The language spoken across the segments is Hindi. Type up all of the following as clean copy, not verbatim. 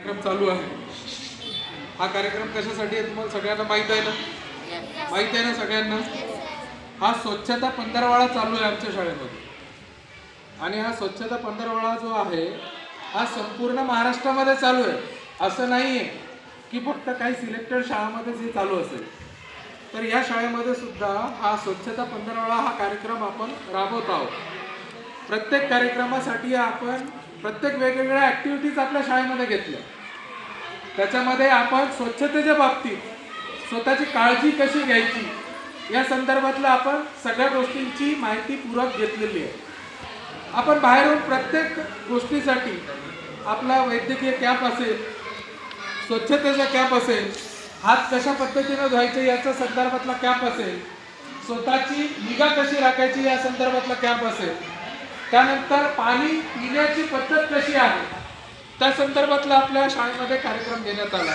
कार्यक्रम चालू आहे. हा कार्यक्रम कशासाठी आहे तुम्हाला सगळ्यांना माहित आहे ना? माहित आहे ना सगळ्यांना? हा स्वच्छता पंधरवडा चालू आहे आमच्या शाळेमध्ये. आणि हा स्वच्छता पंधरवडा जो आहे हा संपूर्ण महाराष्ट्रामध्ये चालू आहे. असं नाही आहे की फक्त काही सिलेक्टेड शाळांमध्येच हे चालू असेल. तर या शाळेमध्ये सुद्धा हा स्वच्छता पंधरवडा हा कार्यक्रम आपण राबवत आहोत. प्रत्येक कार्यक्रमासाठी आपण प्रत्येक वेगवेगळ्या ॲक्टिव्हिटीज आपल्या शाळेमध्ये घेतल्या. त्याच्यामध्ये आपण स्वच्छतेच्या बाबतीत स्वतःची काळजी कशी घ्यायची या संदर्भातलं आपण सगळ्या गोष्टींची माहिती पूरक घेतलेली आहे. आपण बाहेरून प्रत्येक गोष्टीसाठी आपला वैद्यकीय कॅप असेल, स्वच्छतेचा कॅप असेल, हात कशा पद्धतीनं धुवायचे याच्या संदर्भातला कॅप असेल, स्वतःची निगा कशी राखायची या संदर्भातला कॅप असेल, त्यानंतर पाणी पिण्याची पद्धत कशी आहे त्या संदर्भातला आपल्या शाळेमध्ये कार्यक्रम घेण्यात आला.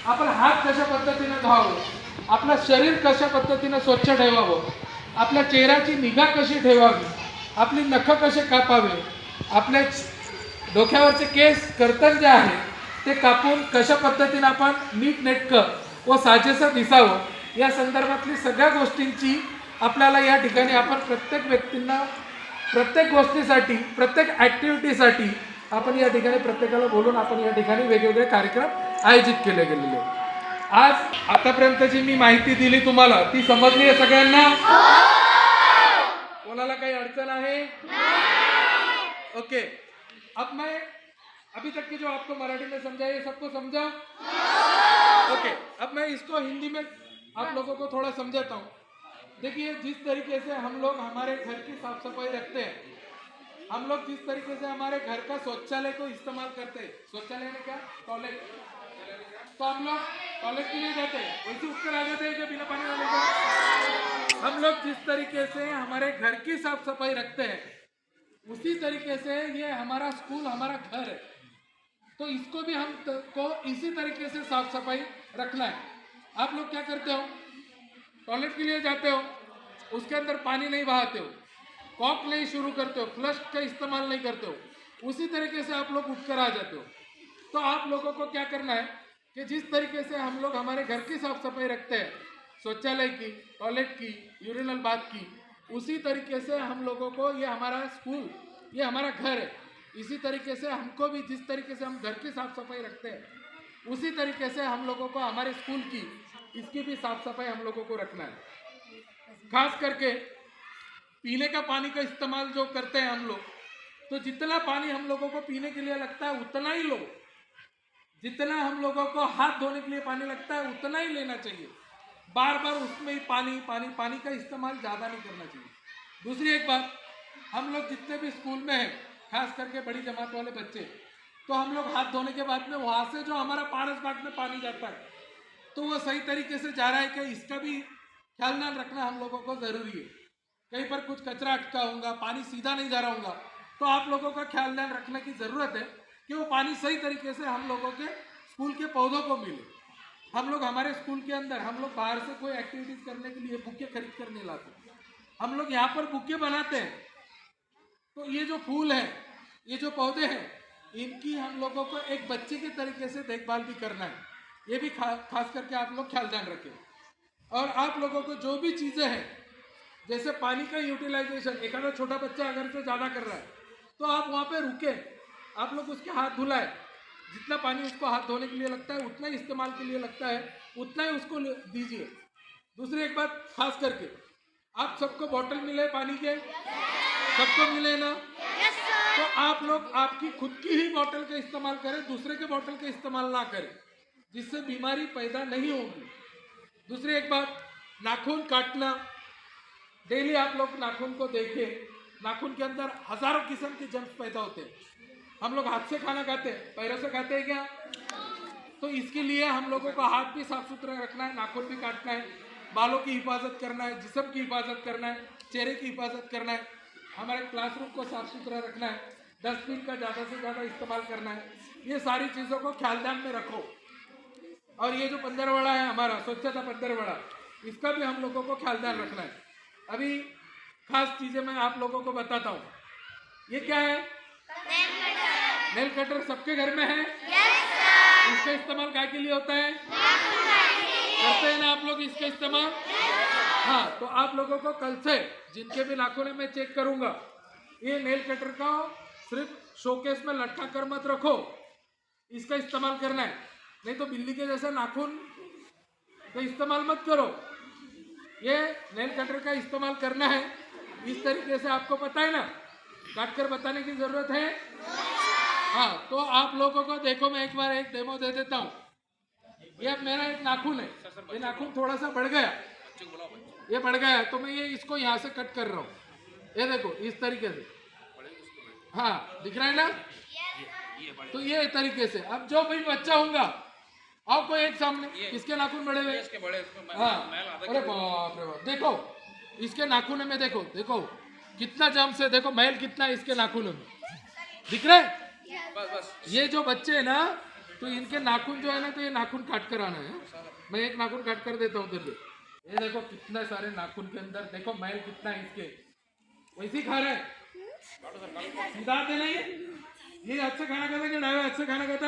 आपण हात कशा पद्धतीनं धुवावं, आपलं शरीर कशा पद्धतीनं स्वच्छ ठेवावं, आपल्या चेहऱ्याची निगा कशी ठेवावी, आपली नखं कसे कापावे, आपल्या डोक्यावरचे केस कर्तन जे आहे ते कापून कशा पद्धतीनं आपण नीटनेटकं व साजेसं दिसावं या संदर्भातली सगळ्या गोष्टींची आपल्याला या ठिकाणी आपण प्रत्येक व्यक्तींना प्रत्येक गोष्टीसाठी प्रत्येक ॲक्टिव्हिटीसाठी आपण या ठिकाणी प्रत्येकाला बोलून आपण या ठिकाणी वेगवेगळे कार्यक्रम आयोजित केले गेलेले. आज आतापर्यंतची मी माहिती दिली तुम्हाला ती समजली आहे सगळ्यांना? कोणाला काही अड़चन है? ओके. अब मैं अभी तक की जो आपको मराठी में समझा ये सबको समझा? ओके. अब मैं इसको हिंदी में आप लोगों को थोड़ा समझाता हूँ. देखिए, जिस तरीके से हम लोग हमारे घर की साफ सफाई रखते हैं, हम लोग जिस तरीके से हमारे घर का शौचालय को इस्तेमाल करते हैं, शौचालय में क्या टॉयलेट, तो हम लोग टॉयलेट के लिए जाते हैं वैसे उठकर आ जाते हैं क्या बिना पानी वाले का? हम लोग जिस तरीके से हमारे घर की साफ सफाई रखते हैं उसी तरीके से ये हमारा स्कूल हमारा घर है, तो इसको भी हम को इसी तरीके से साफ सफाई रखना है. आप लोग क्या करते हो? टॉयलेट के लिए जाते हो, उसके अंदर पानी नहीं बहाते हो, कॉक नहीं शुरू करते हो, फ्लश का इस्तेमाल नहीं करते हो, उसी तरीके से आप लोग उठकर आ जाते हो. तो आप लोगों को क्या करना है कि जिस तरीके से हम लोग हमारे घर की साफ सफाई रखते हैं, शौचालय की, टॉयलेट की, यूरिनल बाथ की, उसी तरीके से हम लोगों को ये हमारा स्कूल ये हमारा घर है, इसी तरीके से हमको भी जिस तरीके से हम घर की साफ सफाई रखते हैं उसी तरीके से हम लोगों को हमारे स्कूल की इसकी भी साफ सफाई हम लोगों को रखना है. खास करके पीने का पानी का इस्तेमाल जो करते हैं हम लोग, तो जितना पानी हम लोगों को पीने के लिए लगता है उतना ही लो, जितना हम लोगों को हाथ धोने के लिए पानी लगता है उतना ही लेना चाहिए. बार बार उसमें ही पानी पानी पानी का इस्तेमाल ज़्यादा नहीं करना चाहिए. दूसरी एक बात, हम लोग जितने भी स्कूल में हैं, खास करके बड़ी जमात वाले बच्चे, तो हम लोग हाथ धोने के बाद में वहाँ से जो हमारा पारस बाग में पानी जाता है तो वो सही तरीके से जा रहा है कि इसका भी ख्याल ध्यान रखना हम लोगों को ज़रूरी है. कहीं पर कुछ कचरा अटका होगा, पानी सीधा नहीं जा रहा होगा, तो आप लोगों का ख्याल ध्यान रखने की ज़रूरत है कि वो पानी सही तरीके से हम लोगों के स्कूल के पौधों को मिले. हम लोग हमारे स्कूल के अंदर हम लोग बाहर से कोई एक्टिविटीज़ करने के लिए बुके खरीद कर नहीं लाते, हम लोग यहाँ पर बुके बनाते हैं. तो ये जो फूल है, ये जो पौधे हैं, इनकी हम लोगों को एक बच्चे के तरीके से देखभाल भी करना है. ये भी खास करके आप लोग ख्याल ध्यान रखें. और आप लोगों को जो भी चीज़ें हैं, जैसे पानी का यूटिलाइजेशन, एक आधा छोटा बच्चा अगर से ज़्यादा कर रहा है तो आप वहाँ पे रुके, आप लोग उसके हाथ धुलाएं, जितना पानी उसको हाथ धोने के लिए लगता है उतना ही इस्तेमाल के लिए लगता है उतना ही उसको दीजिए. दूसरी एक बात खास करके, आप सबको बॉटल मिले पानी के, सबको मिले ना? तो आप लोग आपकी खुद की ही बॉटल का इस्तेमाल करें, दूसरे के बॉटल का इस्तेमाल ना करें, जिससे बीमारी पैदा नहीं होगी. दूसरी एक बात, नाखून काटना, डेली आप लोग नाखून को देखें, नाखून के अंदर हजारों किस्म के जर्म्स पैदा होते हैं. हम लोग हाथ से खाना खाते हैं, पैरों से खाते हैं क्या? तो इसके लिए हम लोगों को हाथ भी साफ सुथरा रखना है, नाखून भी काटना है, बालों की हिफाजत करना है, जिस्म की हिफाजत करना है, चेहरे की हिफाजत करना है, हमारे क्लासरूम को साफ सुथरा रखना है, डस्टबिन का ज़्यादा से ज़्यादा इस्तेमाल करना है. ये सारी चीज़ों को ख्याल ध्यान में रखो. और ये जो पंद्रहवाड़ा है हमारा स्वच्छता पंद्रहवाड़ा, इसका भी हम लोगों को ख्याल ध्यान रखना है. अभी खास चीज़ें मैं आप लोगों को बताता हूँ. ये क्या है? नेल कटर सबके घर में है? Yes sir. इस्तेमाल काय के लिए होता है? करते हैं ना आप लोग इसका इस्तेमाल? हाँ, तो आप लोगों को कल से जिनके भी नाखून है मैं चेक करूंगा, ये नेल कटर का सिर्फ शोकेस में लटका कर मत रखो, इसका इस्तेमाल करना है। नहीं तो बिल्ली के जैसे नाखून का इस्तेमाल मत करो, ये नेल कटर का इस्तेमाल करना है। इस तरीके से आपको पता है ना, काट कर बताने की जरूरत है? हाँ, तो आप लोगों को देखो, मैं एक बार एक डेमो दे देता हूँ। ये अब मेरा एक नाखून है, ये नाखून थोड़ा सा बढ़ गया, ये बढ़ गया, तो मैं ये इसको यहाँ से कट कर रहा हूँ, ये देखो इस तरीके से। हाँ, दिख रहा है ना? तो ये तरीके से अब जो भी बच्चा होगा, आओ कोई एक सामने, किसके नाखून बड़े हुए? हाँ, अरे बाप रे बाप, देखो इसके नाखून में, देखो देखो कितना जम्स है, देखो मैल कितना है इसके नाखून में, दिख रहा है? ये जो बच्चे है ना, तो इनके नाखून जो है ना, तो ये नाखून काट कर आना है। मैं एक नाखून काट कर देता हूँ तेरे, ये देखो कितने सारे नाखून के अंदर, देखो मैल कितना है इसके, वैसे ही खा रहा है, सीधा आते नहीं, ये हाथ से खाना खाता कि डावे हाथ से खाना खाता?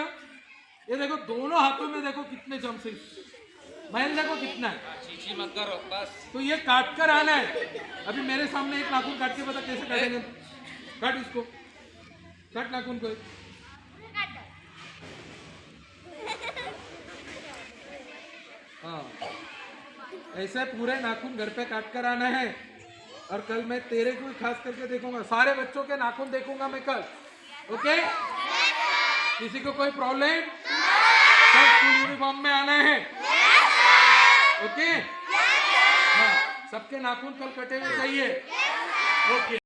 ये देखो दोनों हाथों में देखो कितने जम्स है, मैल देखो कितना है। चीची मत करो बस। तो ये काट कर आना है। अभी मेरे सामने एक नाखून काट के बता कैसे काटेंगे? काट इसको, काट नाखून को। हाँ, ऐसे पूरे नाखून घर पे काट कर आना है, और कल मैं तेरे को खास करके देखूंगा, सारे बच्चों के नाखून देखूंगा मैं कल। ओके? किसी को कोई प्रॉब्लम? सब स्कूल यूनिफॉर्म में आना है। ओके? हाँ, सबके नाखून कल कटे हुए चाहिए। ओके।